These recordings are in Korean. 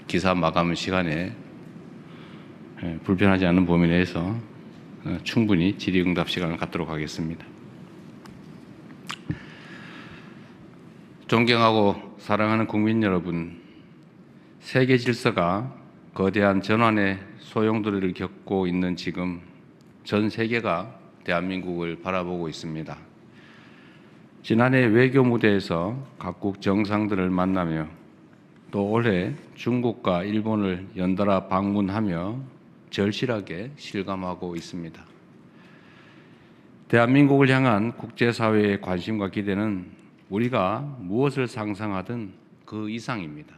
기사 마감 시간에 불편하지 않은 범위 내에서 충분히 질의응답 시간을 갖도록 하겠습니다. 존경하고 사랑하는 국민 여러분, 세계 질서가 거대한 전환의 소용돌이를 겪고 있는 지금 전 세계가 대한민국을 바라보고 있습니다. 지난해 외교 무대에서 각국 정상들을 만나며 또 올해 중국과 일본을 연달아 방문하며 절실하게 실감하고 있습니다. 대한민국을 향한 국제사회의 관심과 기대는 우리가 무엇을 상상하든 그 이상입니다.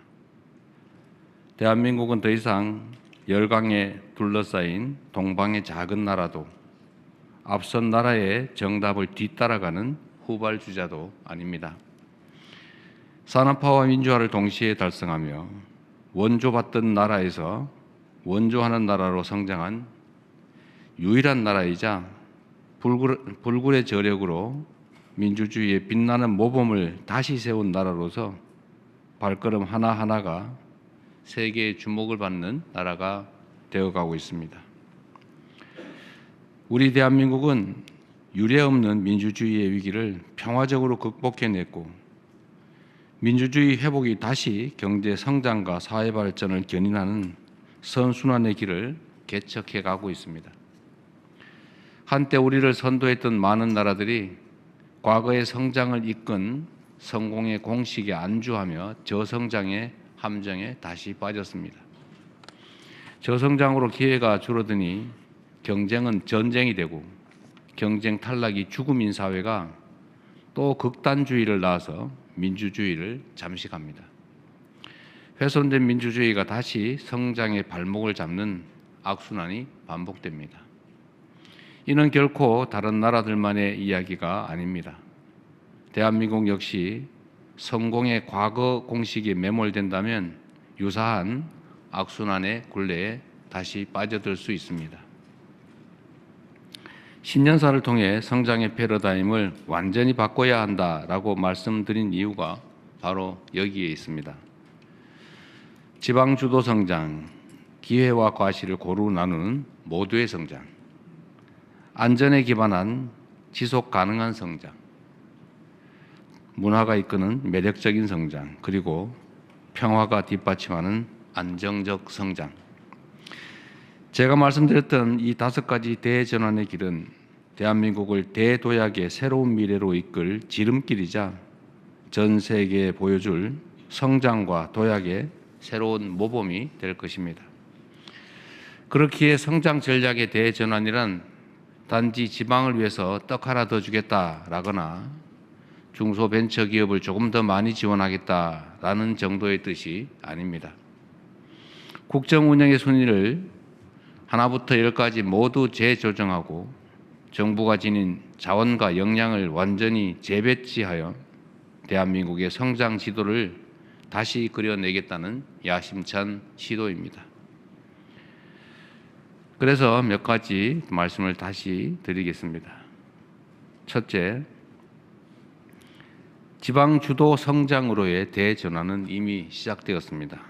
대한민국은 더 이상 열강에 둘러싸인 동방의 작은 나라도 앞선 나라의 정답을 뒤따라가는 후발주자도 아닙니다. 산업화와 민주화를 동시에 달성하며 원조받던 나라에서 원조하는 나라로 성장한 유일한 나라이자 불굴의 저력으로 민주주의의 빛나는 모범을 다시 세운 나라로서 발걸음 하나하나가 세계의 주목을 받는 나라가 되어가고 있습니다. 우리 대한민국은 유례없는 민주주의의 위기를 평화적으로 극복해냈고 민주주의 회복이 다시 경제 성장과 사회 발전을 견인하는 선순환의 길을 개척해 가고 있습니다. 한때 우리를 선도했던 많은 나라들이 과거의 성장을 이끈 성공의 공식에 안주하며 저성장의 함정에 다시 빠졌습니다. 저성장으로 기회가 줄어드니 경쟁은 전쟁이 되고 경쟁 탈락이 죽음인 사회가 또 극단주의를 낳아서 민주주의를 잠식합니다. 훼손된 민주주의가 다시 성장의 발목을 잡는 악순환이 반복됩니다. 이는 결코 다른 나라들만의 이야기가 아닙니다. 대한민국 역시 성공의 과거 공식에 매몰된다면 유사한 악순환의 굴레에 다시 빠져들 수 있습니다. 신년사를 통해 성장의 패러다임을 완전히 바꿔야 한다라고 말씀드린 이유가 바로 여기에 있습니다. 지방주도 성장, 기회와 과실을 고루 나누는 모두의 성장, 안전에 기반한 지속 가능한 성장, 문화가 이끄는 매력적인 성장, 그리고 평화가 뒷받침하는 안정적 성장. 제가 말씀드렸던 이 5가지 대전환의 길은 대한민국을 대도약의 새로운 미래로 이끌 지름길이자 전 세계에 보여줄 성장과 도약의 새로운 모범이 될 것입니다. 그렇기에 성장 전략의 대전환이란 단지 지방을 위해서 떡 하나 더 주겠다라거나 중소벤처기업을 조금 더 많이 지원하겠다라는 정도의 뜻이 아닙니다. 국정 운영의 순위를 하나부터 10까지 모두 재조정하고 정부가 지닌 자원과 역량을 완전히 재배치하여 대한민국의 성장 지도를 다시 그려내겠다는 야심찬 시도입니다. 그래서 몇 가지 말씀을 다시 드리겠습니다. 첫째, 지방 주도 성장으로의 대전환은 이미 시작되었습니다.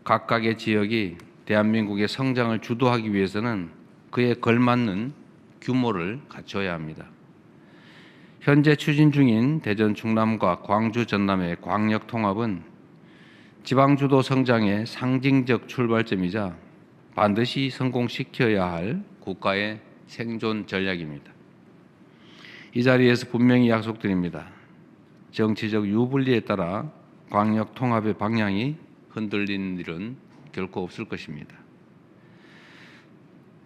각각의 지역이 대한민국의 성장을 주도하기 위해서는 그에 걸맞는 규모를 갖춰야 합니다. 현재 추진 중인 대전 충남과 광주 전남의 광역 통합은 지방주도 성장의 상징적 출발점이자 반드시 성공시켜야 할 국가의 생존 전략입니다. 이 자리에서 분명히 약속드립니다. 정치적 유불리에 따라 광역 통합의 방향이 흔들리는 일은 결코 없을 것입니다.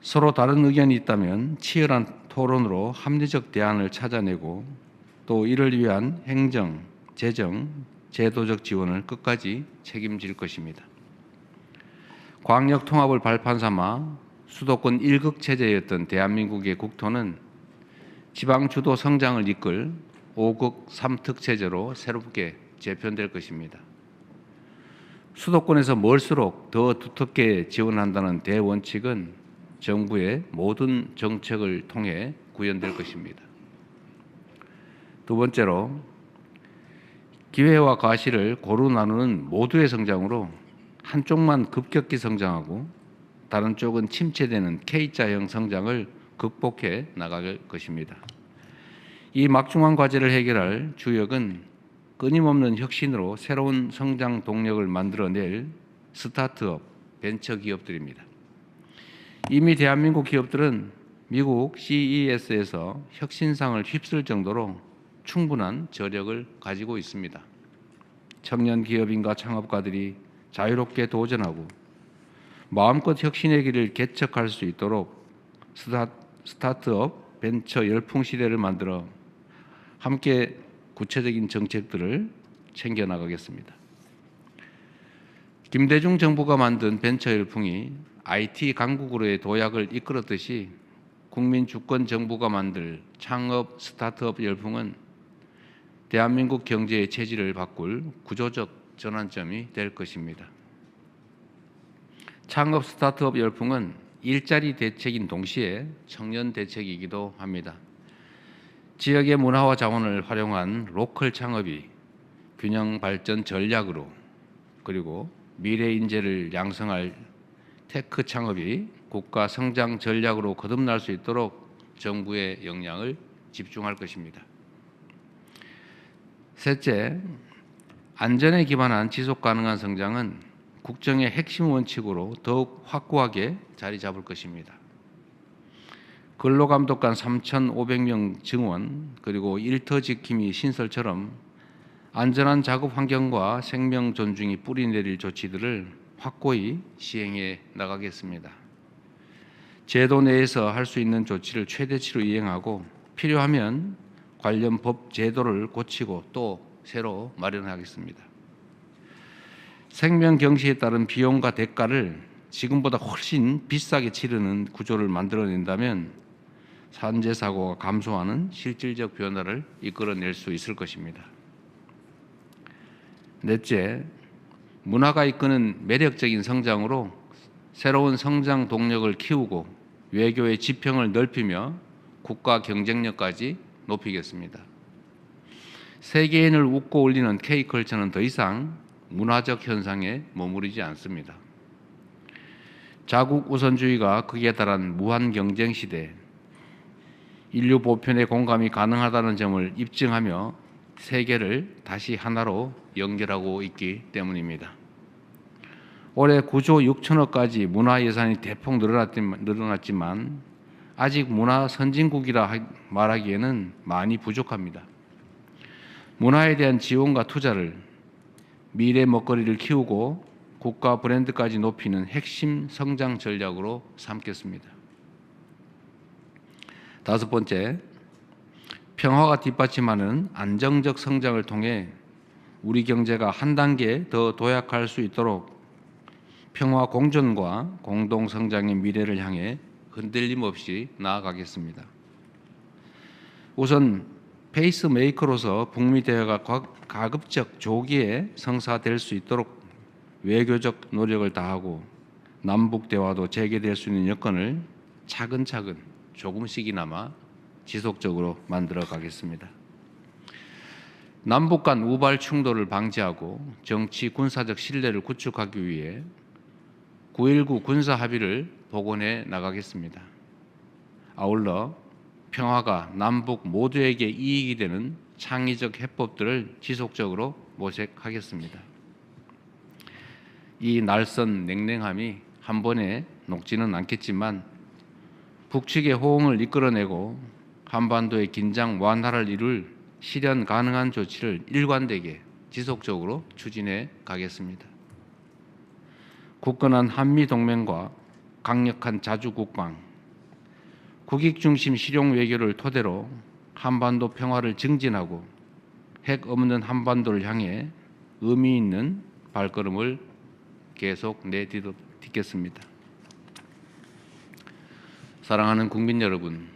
서로 다른 의견이 있다면 치열한 토론으로 합리적 대안을 찾아내고 또 이를 위한 행정, 재정, 제도적 지원을 끝까지 책임질 것입니다. 광역 통합을 발판 삼아 수도권 1극 체제였던 대한민국의 국토는 지방 주도 성장을 이끌 5극 3특 체제로 새롭게 재편될 것입니다. 수도권에서 멀수록 더 두텁게 지원한다는 대원칙은 정부의 모든 정책을 통해 구현될 것입니다. 두 번째로 기회와 과실을 고루 나누는 모두의 성장으로 한쪽만 급격히 성장하고 다른 쪽은 침체되는 K자형 성장을 극복해 나갈 것입니다. 이 막중한 과제를 해결할 주역은 끊임없는 혁신으로 새로운 성장 동력을 만들어낼 스타트업, 벤처 기업들입니다. 이미 대한민국 기업들은 미국 CES에서 혁신상을 휩쓸 정도로 충분한 저력을 가지고 있습니다. 청년 기업인과 창업가들이 자유롭게 도전하고 마음껏 혁신의 길을 개척할 수 있도록 스타트업 벤처 열풍 시대를 만들어 함께 구체적인 정책들을 챙겨나가겠습니다. 김대중 정부가 만든 벤처 열풍이 IT 강국으로의 도약을 이끌었듯이 국민 주권 정부가 만들 창업 스타트업 열풍은 대한민국 경제의 체질을 바꿀 구조적 전환점이 될 것입니다. 창업 스타트업 열풍은 일자리 대책인 동시에 청년 대책이기도 합니다. 지역의 문화와 자원을 활용한 로컬 창업이 균형 발전 전략으로, 그리고 미래 인재를 양성할 테크 창업이 국가 성장 전략으로 거듭날 수 있도록 정부의 역량을 집중할 것입니다. 셋째, 안전에 기반한 지속 가능한 성장은 국정의 핵심 원칙으로 더욱 확고하게 자리 잡을 것입니다. 근로감독관 3,500명 증원, 그리고 일터 지킴이 신설처럼 안전한 작업 환경과 생명 존중이 뿌리내릴 조치들을 확고히 시행해 나가겠습니다. 제도 내에서 할 수 있는 조치를 최대치로 이행하고 필요하면 관련 법 제도를 고치고 또 새로 마련하겠습니다. 생명 경시에 따른 비용과 대가를 지금보다 훨씬 비싸게 치르는 구조를 만들어낸다면 산재 사고가 감소하는 실질적 변화를 이끌어낼 수 있을 것입니다. 넷째, 문화가 이끄는 매력적인 성장으로 새로운 성장 동력을 키우고 외교의 지평을 넓히며 국가 경쟁력까지 높이겠습니다. 세계인을 웃고 올리는 K컬처는 더 이상 문화적 현상에 머무르지 않습니다. 자국 우선주의가 극에 달한 무한 경쟁 시대, 인류 보편의 공감이 가능하다는 점을 입증하며 세계를 다시 하나로 연결하고 있기 때문입니다. 올해 9조 6천억까지 문화 예산이 대폭 늘어났지만 아직 문화 선진국이라 말하기에는 많이 부족합니다. 문화에 대한 지원과 투자를 미래 먹거리를 키우고 국가 브랜드까지 높이는 핵심 성장 전략으로 삼겠습니다. 다섯 번째, 평화가 뒷받침하는 안정적 성장을 통해 우리 경제가 한 단계 더 도약할 수 있도록 평화 공존과 공동 성장의 미래를 향해 흔들림 없이 나아가겠습니다. 우선 페이스메이커로서 북미 대화가 가급적 조기에 성사될 수 있도록 외교적 노력을 다하고 남북 대화도 재개될 수 있는 여건을 차근차근 조금씩이나마 지속적으로 만들어 가겠습니다. 남북 간 우발 충돌을 방지하고 정치 군사적 신뢰를 구축하기 위해 9.19 군사 합의를 복원해 나가겠습니다. 아울러 평화가 남북 모두에게 이익이 되는 창의적 해법들을 지속적으로 모색하겠습니다. 이 날선 냉랭함이 한 번에 녹지는 않겠지만 북측의 호응을 이끌어내고 한반도의 긴장 완화를 이룰 실현 가능한 조치를 일관되게 지속적으로 추진해 가겠습니다. 굳건한 한미동맹과 강력한 자주국방, 국익중심 실용 외교를 토대로 한반도 평화를 증진하고 핵 없는 한반도를 향해 의미 있는 발걸음을 계속 내딛겠습니다. 사랑하는 국민 여러분,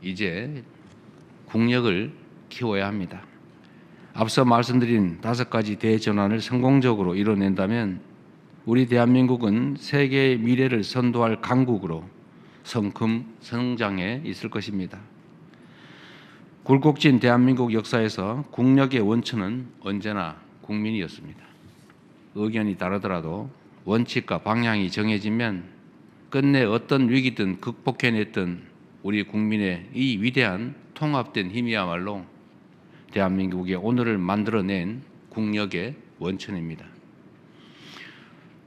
이제 국력을 키워야 합니다. 앞서 말씀드린 5가지 대전환을 성공적으로 이뤄낸다면 우리 대한민국은 세계의 미래를 선도할 강국으로 성큼 성장해 있을 것입니다. 굴곡진 대한민국 역사에서 국력의 원천은 언제나 국민이었습니다. 의견이 다르더라도 원칙과 방향이 정해지면 끝내 어떤 위기든 극복해냈던 우리 국민의 이 위대한 통합된 힘이야말로 대한민국의 오늘을 만들어낸 국력의 원천입니다.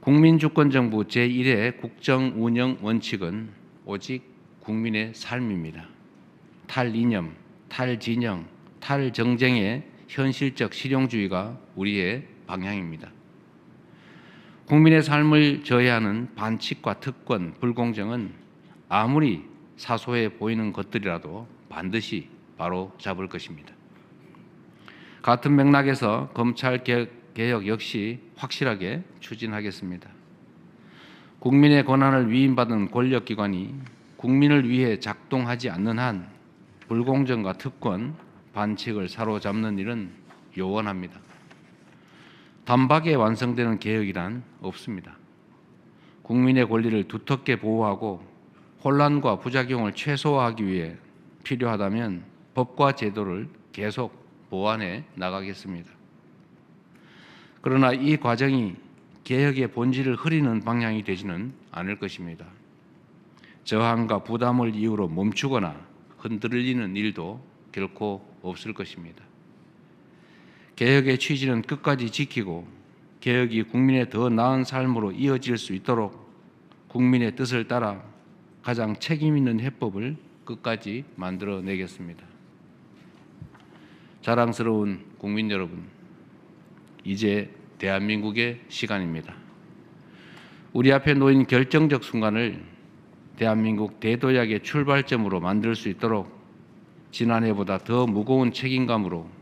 국민주권정부 제1의 국정운영 원칙은 오직 국민의 삶입니다. 탈이념, 탈진영, 탈정쟁의 현실적 실용주의가 우리의 방향입니다. 국민의 삶을 저해하는 반칙과 특권, 불공정은 아무리 사소해 보이는 것들이라도 반드시 바로 잡을 것입니다. 같은 맥락에서 검찰개혁 역시 확실하게 추진하겠습니다. 국민의 권한을 위임받은 권력기관이 국민을 위해 작동하지 않는 한 불공정과 특권, 반칙을 사로잡는 일은 요원합니다. 단박에 완성되는 개혁이란 없습니다. 국민의 권리를 두텁게 보호하고 혼란과 부작용을 최소화하기 위해 필요하다면 법과 제도를 계속 보완해 나가겠습니다. 그러나 이 과정이 개혁의 본질을 흐리는 방향이 되지는 않을 것입니다. 저항과 부담을 이유로 멈추거나 흔들리는 일도 결코 없을 것입니다. 개혁의 취지는 끝까지 지키고 개혁이 국민의 더 나은 삶으로 이어질 수 있도록 국민의 뜻을 따라 가장 책임 있는 해법을 끝까지 만들어내겠습니다. 자랑스러운 국민 여러분, 이제 대한민국의 시간입니다. 우리 앞에 놓인 결정적 순간을 대한민국 대도약의 출발점으로 만들 수 있도록 지난해보다 더 무거운 책임감으로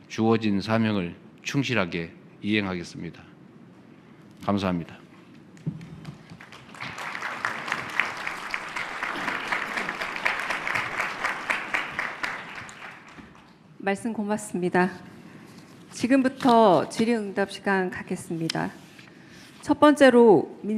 주어진 사명을 충실하게 이행하겠습니다. 감사합니다. 말씀 고맙습니다. 지금부터 질의응답 시간 갖겠습니다. 첫 번째로